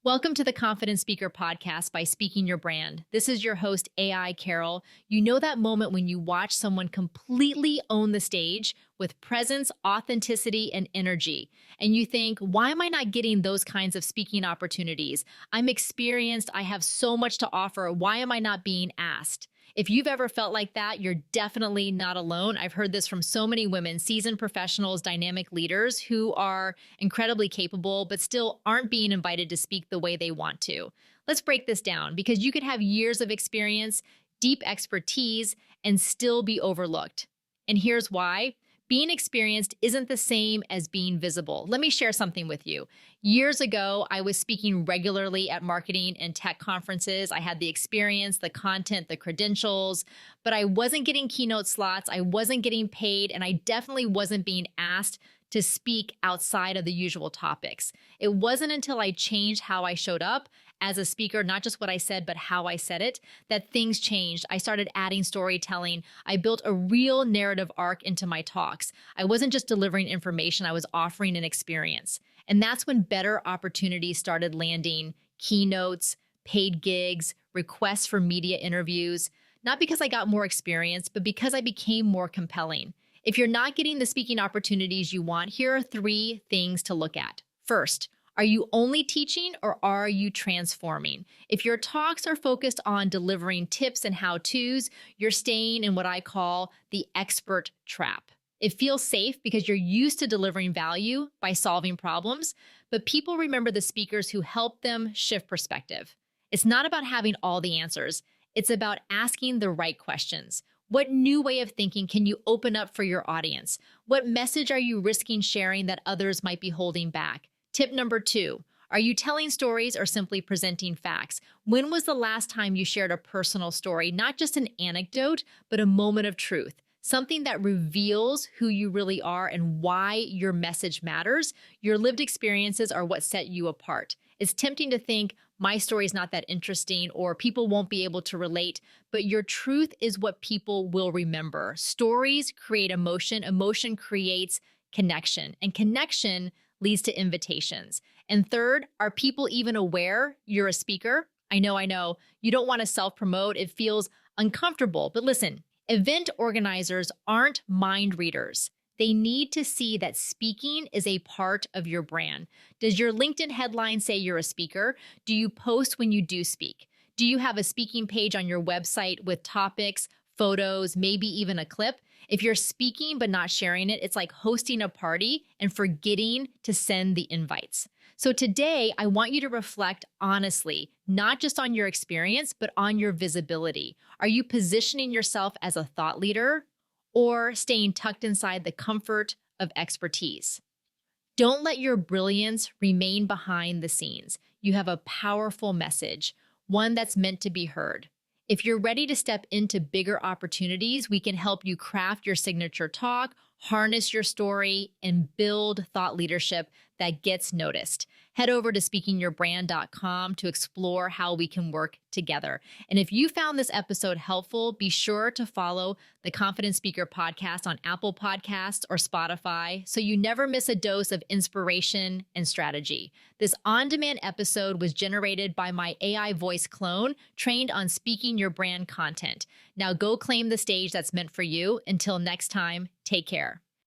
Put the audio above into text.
Welcome to the Confident Speaker Podcast by Speaking Your Brand. This is your host, AI Carol. You know that moment when you watch someone completely own the stage with presence, authenticity, and energy. And you think, why am I not getting those kinds of speaking opportunities? I'm experienced. I have so much to offer. Why am I not being asked? If you've ever felt like that, you're definitely not alone. I've heard this from so many women, seasoned professionals, dynamic leaders who are incredibly capable, but still aren't being invited to speak the way they want to. Let's break this down because you could have years of experience, deep expertise, and still be overlooked. And here's why. Being experienced isn't the same as being visible. Let me share something with you. Years ago, I was speaking regularly at marketing and tech conferences. I had the experience, the content, the credentials, but I wasn't getting keynote slots. I wasn't getting paid, and I definitely wasn't being asked to speak outside of the usual topics. It wasn't until I changed how I showed up as a speaker, not just what I said, but how I said it, that things changed. I started adding storytelling. I built a real narrative arc into my talks. I wasn't just delivering information, I was offering an experience. And that's when better opportunities started landing, keynotes, paid gigs, requests for media interviews, not because I got more experience, but because I became more compelling. If you're not getting the speaking opportunities you want, here are 3 things to look at. First, are you only teaching or are you transforming? If your talks are focused on delivering tips and how-tos, you're staying in what I call the expert trap. It feels safe because you're used to delivering value by solving problems, but people remember the speakers who help them shift perspective. It's not about having all the answers. It's about asking the right questions. What new way of thinking can you open up for your audience? What message are you risking sharing that others might be holding back? Tip number 2, are you telling stories or simply presenting facts? When was the last time you shared a personal story, not just an anecdote, but a moment of truth? Something that reveals who you really are and why your message matters. Your lived experiences are what set you apart. It's tempting to think, my story is not that interesting or people won't be able to relate, but your truth is what people will remember. Stories create emotion. Emotion creates connection, and connection leads to invitations. And third, are people even aware you're a speaker? I know. You don't want to self-promote. It feels uncomfortable. But listen, event organizers aren't mind readers. They need to see that speaking is a part of your brand. Does your LinkedIn headline say you're a speaker? Do you post when you do speak? Do you have a speaking page on your website with topics, photos, maybe even a clip? If you're speaking but not sharing it, it's like hosting a party and forgetting to send the invites. So today, I want you to reflect honestly, not just on your experience, but on your visibility. Are you positioning yourself as a thought leader or staying tucked inside the comfort of expertise? Don't let your brilliance remain behind the scenes. You have a powerful message, one that's meant to be heard. If you're ready to step into bigger opportunities, we can help you craft your signature talk, harness your story, and build thought leadership that gets noticed. Head over to speakingyourbrand.com to explore how we can work together. And if you found this episode helpful, be sure to follow the Confident Speaker Podcast on Apple Podcasts or Spotify so you never miss a dose of inspiration and strategy. This on-demand episode was generated by my AI voice clone trained on speaking your brand content. Now go claim the stage that's meant for you. Until next time, take care.